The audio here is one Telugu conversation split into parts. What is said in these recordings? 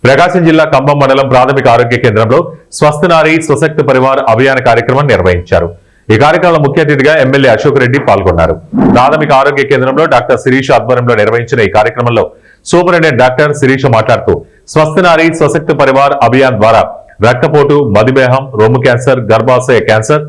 ప్రకాశం జిల్లా కంభం మండలం ప్రాథమిక ఆరోగ్య కేంద్రంలో స్వస్థ నారీ స్వశక్తి పరివార్ అభియాన్ కార్యక్రమం నిర్వహించారు. ఈ కార్యక్రమంలో ముఖ్య అతిథిగా ఎమ్మెల్యే అశోక్ రెడ్డి పాల్గొన్నారు. ప్రాథమిక ఆరోగ్య కేంద్రంలో డాక్టర్ శిరీష ఆధ్వర్యంలో నిర్వహించిన ఈ కార్యక్రమంలో సూపరింటెండెంట్ డాక్టర్ శిరీష మాట్లాడుతూ స్వస్థ నారీ స్వశక్తి పరివార్ అభియాన్ ద్వారా రక్తపోటు, మధుమేహం, రొమ్ము క్యాన్సర్, గర్భాశయ క్యాన్సర్,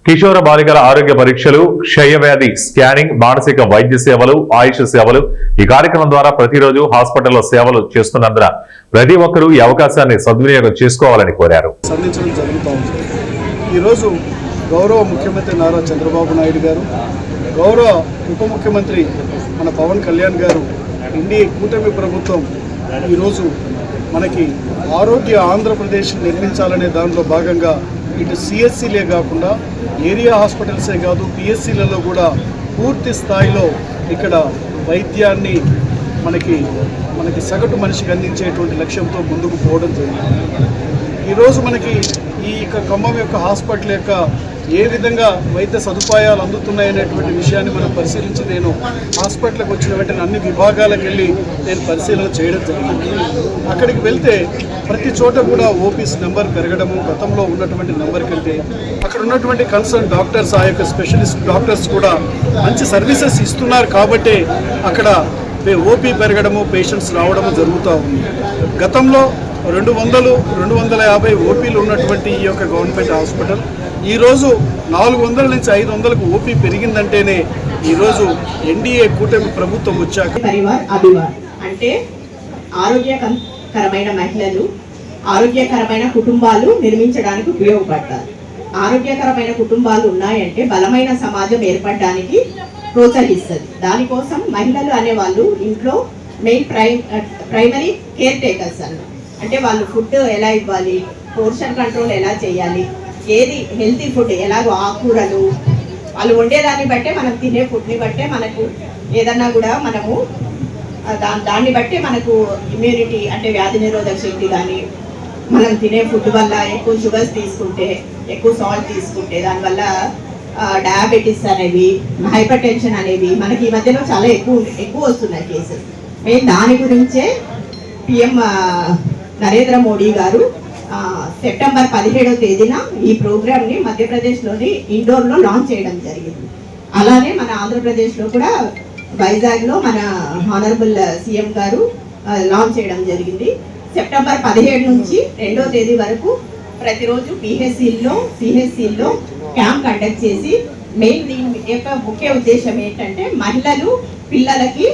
కిషోర బాలికల ఆరోగ్య పరీక్షలు, క్షయవ్యాధి స్కానింగ్, మానసిక వైద్య సేవలు, ఆయుష్ సేవలు ఈ కార్యక్రమం ద్వారా ప్రతిరోజు హాస్పిటల్లో సేవలు చేస్తున్నందున ప్రతి ఒక్కరూ ఈ అవకాశాన్ని సద్వినియోగం చేసుకోవాలని కోరారు. ఈరోజు గౌరవ ముఖ్యమంత్రి నారా చంద్రబాబు నాయుడు గారు, గౌరవ ఉప ముఖ్యమంత్రి మన పవన్ కళ్యాణ్ గారు, ఎన్డీఏ కూటమి ప్రభుత్వం ఈరోజు మనకి ఆరోగ్య ఆంధ్రప్రదేశ్ నిర్మించాలనే దాంట్లో భాగంగా ఇటు సిఎస్సీలే కాకుండా ఏరియా హాస్పిటల్సే కాదు పిఎస్సీలలో కూడా పూర్తి స్థాయిలో ఇక్కడ వైద్యాన్ని మనకి సగటు మనిషికి అందించేటువంటి లక్ష్యంతో ముందుకు పోవడం జరిగింది. ఈరోజు మనకి ఈ ఖమ్మం యొక్క హాస్పిటల్ యొక్క ఏ విధంగా వైద్య సదుపాయాలు అందుతున్నాయనేటువంటి విషయాన్ని మనం పరిశీలించి నేను హాస్పిటల్కి వచ్చిన వెంటనే అన్ని విభాగాలకు వెళ్ళి నేను పరిశీలన చేయడం జరిగింది. అక్కడికి వెళ్తే ప్రతి చోట కూడా ఓపీస్ నెంబర్ పెరగడము, గతంలో ఉన్నటువంటి నెంబర్ కంటే అక్కడ ఉన్నటువంటి కన్సర్న్ డాక్టర్స్, ఆ యొక్క స్పెషలిస్ట్ డాక్టర్స్ కూడా మంచి సర్వీసెస్ ఇస్తున్నారు కాబట్టి అక్కడ ఓపీ పెరగడము, పేషెంట్స్ రావడము జరుగుతూ ఉంది. గతంలో 200-250 ఓపీలు ఉన్నటువంటి ఈ యొక్క గవర్నమెంట్ హాస్పిటల్ ఈరోజు 400 నుంచి 500కు ఓపీ పెరిగిందంటేనే ఈరోజు ఎన్డీఏ కూటమి ప్రభుత్వం వచ్చాక పరివార్ అభివాన్ అంటే ఆరోగ్యకరమైన మహిళలు, ఆరోగ్యకరమైన కుటుంబాలు నిర్మించడానికి ఉపయోగపడతారు. ఆరోగ్యకరమైన కుటుంబాలు ఉన్నాయంటే బలమైన సమాజం ఏర్పడడానికి ప్రోత్సహిస్తుంది. దానికోసం మహిళలు అనేవాళ్ళు ఇంట్లో మెయిన్ ప్రైమరీ కేర్ టేకర్స్ అంటే వాళ్ళు ఫుడ్ ఎలా ఇవ్వాలి, పోర్షన్ కంట్రోల్ ఎలా చేయాలి, ఏది హెల్తీ ఫుడ్ ఎలాగో ఆకుకూరలు వాళ్ళు వండేదాన్ని బట్టే మనం తినే ఫుడ్ని బట్టే మనకు ఏదన్నా కూడా మనము దాన్ని బట్టే మనకు ఇమ్యూనిటీ అంటే వ్యాధి నిరోధక శక్తి కానీ, మనం తినే ఫుడ్ వల్ల ఎక్కువ షుగర్స్ తీసుకుంటే, ఎక్కువ సాల్ట్ తీసుకుంటే దానివల్ల డయాబెటీస్ అనేవి, హైపర్ టెన్షన్ అనేవి మనకి ఈ మధ్యలో చాలా ఎక్కువ వస్తున్నాయి కేసెస్. మేము దాని గురించే పిఎం నరేంద్ర మోడీ గారు సెప్టెంబర్ 17వ తేదీన ఈ ప్రోగ్రామ్ని మధ్యప్రదేశ్లోని ఇండోర్లో లాంచ్ చేయడం జరిగింది. అలానే మన ఆంధ్రప్రదేశ్లో కూడా వైజాగ్లో మన హానరబుల్ సీఎం గారు లాంచ్ చేయడం జరిగింది. సెప్టెంబర్ 17 నుంచి 2వ తేదీ వరకు ప్రతిరోజు సిహెచ్సిల్లో క్యాంప్ కండక్ట్ చేసి మెయిన్ దీని యొక్క ముఖ్య ఉద్దేశం ఏంటంటే మహిళలు, పిల్లలకి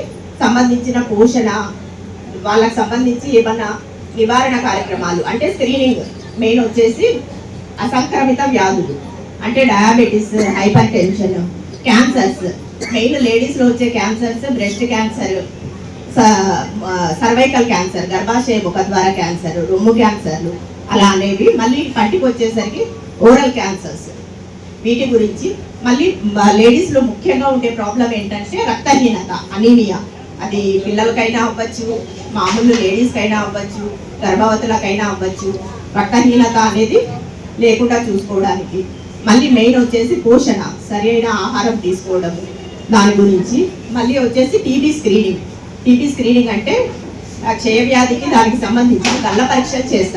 సంబంధించిన పోషణ, వాళ్ళకి సంబంధించి ఏమన్నా నివారణ కార్యక్రమాలు అంటే స్క్రీనింగ్, మెయిన్ వచ్చేసి అసంక్రమిత వ్యాధులు అంటే diabetes, hypertension, cancers, main లేడీస్లో వచ్చే cancers breast cancer, cervical cancer, గర్భాశయ ముఖద్వార క్యాన్సర్, రొమ్ము క్యాన్సర్లు అలా అనేవి, మళ్ళీ పంటికి వచ్చేసరికి ఓరల్ క్యాన్సర్స్, వీటి గురించి మళ్ళీ లేడీస్లో ముఖ్యంగా ఉండే ప్రాబ్లం ఏంటంటే రక్తహీనత, అనీమియా. అది పిల్లలకైనా అవ్వచ్చు, మామూలు లేడీస్కైనా అవ్వచ్చు, గర్భవతులకైనా అవ్వచ్చు. రక్తహీనత అనేది లేకుండా చూసుకోవడానికి మళ్ళీ మెయిన్ వచ్చేసి పోషణ, సరైన ఆహారం తీసుకోవడం దాని గురించి. మళ్ళీ వచ్చేసి టీబీ స్క్రీనింగ్ అంటే క్షయవ్యాధికి దానికి సంబంధించి కళ్ళ పరీక్షలు చేస్తారు.